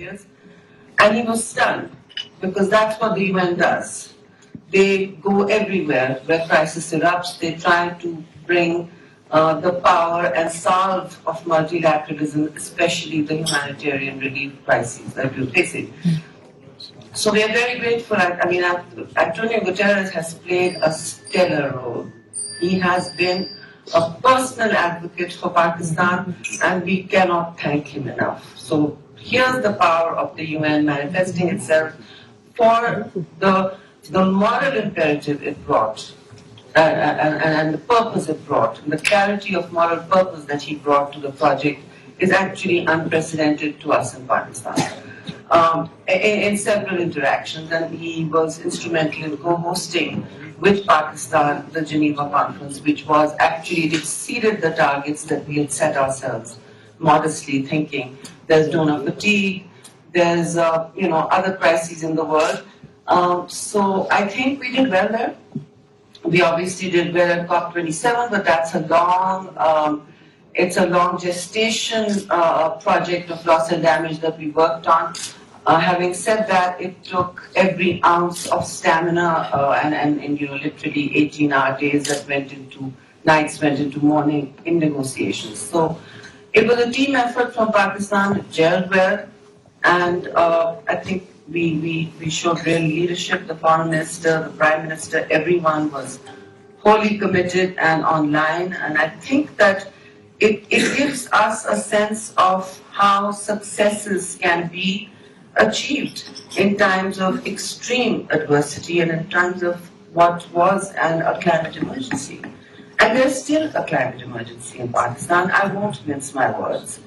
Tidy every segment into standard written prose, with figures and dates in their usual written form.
areas. And he was stunned, because that's what the UN does. They go everywhere where crisis erupts. They try to bring the power and salve of multilateralism, especially the humanitarian relief crises that we're facing. So we are very grateful. Antonio Guterres has played a stellar role. He has been a personal advocate for Pakistan, and we cannot thank him enough. So here's the power of the UN manifesting itself for the moral imperative it brought, and the purpose it brought, and the clarity of moral purpose that he brought to the project is actually unprecedented to us in Pakistan. In several interactions, and he was instrumental in co-hosting with Pakistan the Geneva conference, which was actually, it exceeded the targets that we had set ourselves, modestly thinking. There's donor fatigue, there's other crises in the world. So I think we did well there. We obviously did well at COP27, but that's it's a long gestation project of loss and damage that we worked on. Having said that, it took every ounce of stamina and literally 18-hour days that nights went into morning in negotiations. So it was a team effort from Pakistan. It gelled well, and I think we showed real leadership. The Foreign Minister, the Prime Minister, everyone was wholly committed and online, and I think that it gives us a sense of how successes can be achieved in times of extreme adversity and in times of what was a climate emergency. And there's still a climate emergency in Pakistan. I won't mince my words.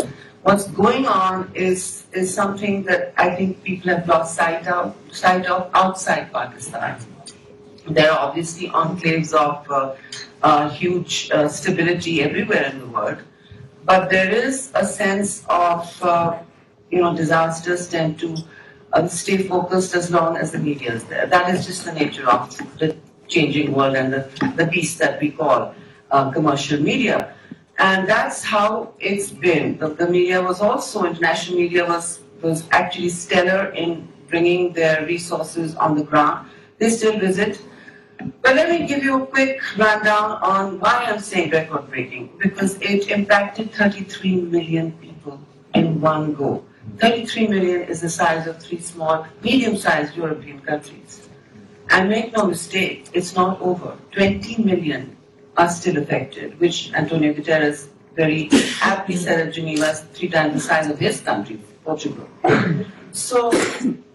What's going on is something that I think people have lost sight of outside Pakistan. There are obviously enclaves of huge stability everywhere in the world, but there is a sense of disasters tend to stay focused as long as the media is there. That is just the nature of the changing world and the beast that we call commercial media. And that's how it's been. The media was also, international media was actually stellar in bringing their resources on the ground. They still visit. But let me give you a quick rundown on why I'm saying record-breaking. Because it impacted 33 million people in one go. 33 million is the size of 3 small, medium-sized European countries. And make no mistake, it's not over. 20 million are still affected, which Antonio Guterres very aptly said at Geneva is 3 times the size of his country, Portugal. So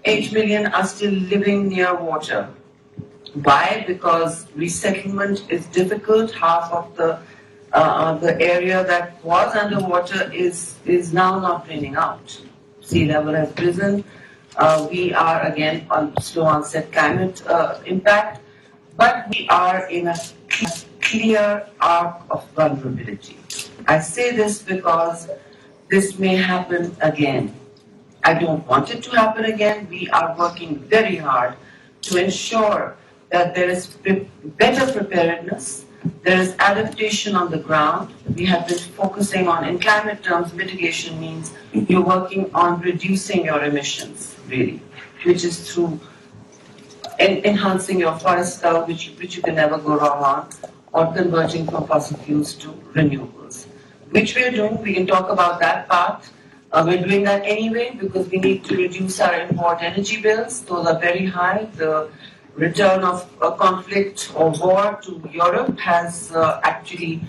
8 million are still living near water. Why? Because resettlement is difficult. Half of the area that was underwater is now not draining out. Sea level has risen. We are again on slow onset climate impact, but we are in a clear arc of vulnerability. I say this because this may happen again. I don't want it to happen again. We are working very hard to ensure that there is better preparedness, there is adaptation on the ground. We have been focusing on, in climate terms, mitigation means you're working on reducing your emissions, really, which is through enhancing your forest cover, which you can never go wrong on, or converting from fossil fuels to renewables. Which we are doing, we can talk about that part. We're doing that anyway because we need to reduce our import energy bills. Those are very high. The return of a conflict or war to Europe has actually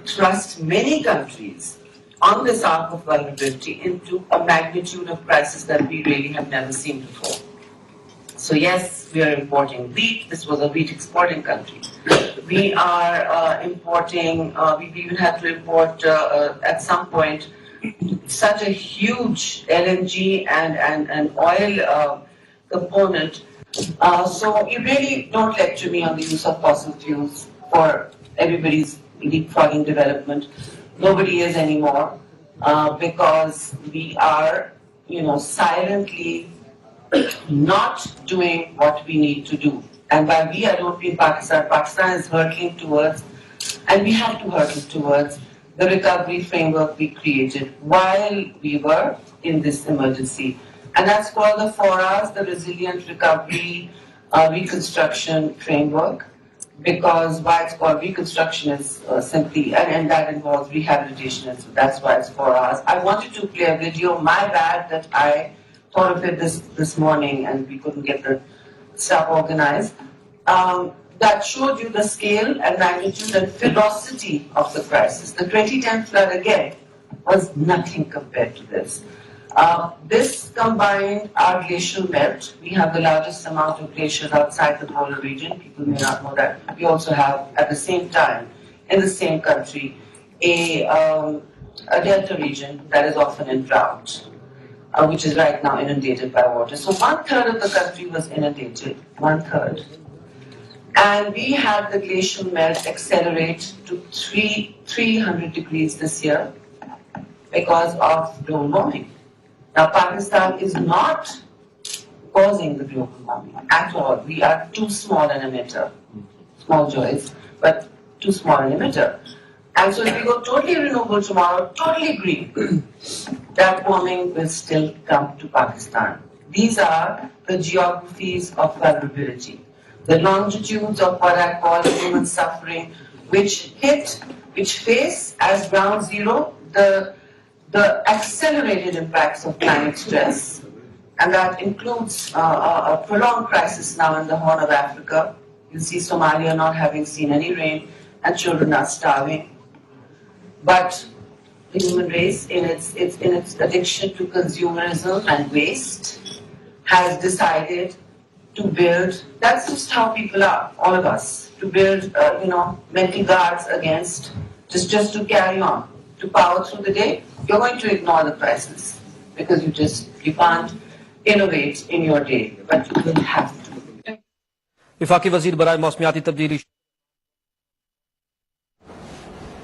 thrust many countries on this arc of vulnerability into a magnitude of crisis that we really have never seen before. So yes, we are importing wheat. This was a wheat exporting country. We are importing, we've even had to import at some point such a huge LNG and oil component. So you really don't lecture me on the use of fossil fuels for everybody's leapfrogging development. Nobody is anymore because we are, silently not doing what we need to do. And by we, I don't mean Pakistan. Pakistan is hurtling towards, and we have to hurtle towards the recovery framework we created while we were in this emergency. And that's called the 4Rs, the Resilient Recovery Reconstruction Framework, because why it's called reconstruction is simply, and that involves rehabilitation, and so that's why it's 4Rs. I wanted to play a video, my bad that I thought of it this morning and we couldn't get the stuff organized, that showed you the scale and magnitude and ferocity of the crisis. The 2010 flood, again, was nothing compared to this. This combined our glacial melt. We have the largest amount of glaciers outside the polar region. People may not know that. We also have, at the same time, in the same country, a delta region that is often in drought, which is right now inundated by water. So 1/3 of the country was inundated, 1/3. And we had the glacial melt accelerate to 300 degrees this year because of global warming. Now, Pakistan is not causing the global warming at all. We are too small an emitter. Small joys, but too small an emitter. And so if we go totally renewable tomorrow, totally green, that warming will still come to Pakistan. These are the geographies of vulnerability. The longitudes of what I call human suffering, which face as ground zero the accelerated impacts of climate stress, and that includes a prolonged crisis now in the Horn of Africa. You see Somalia not having seen any rain, and children are starving. But the human race, in its addiction to consumerism and waste, has decided to build. That's just how people are, all of us. To build, mental guards against, just to carry on, to power through the day. You're going to ignore the crisis because you can't innovate in your day, but you will have to. वफाकी वजीर बराए मौसमियाती तब्दीली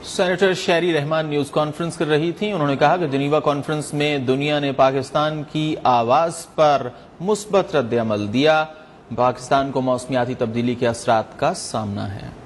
senator शेरी Rahman news conference कर रही थी। उन्होंने कहा कि जिनीवा कॉन्फ्रेंस में दुनिया ने पाकिस्तान की आवाज पर मुस्बत रद्द अमल दिया। पाकिस्तान को मौसमियाती तब्दीली के असरात का सामना है।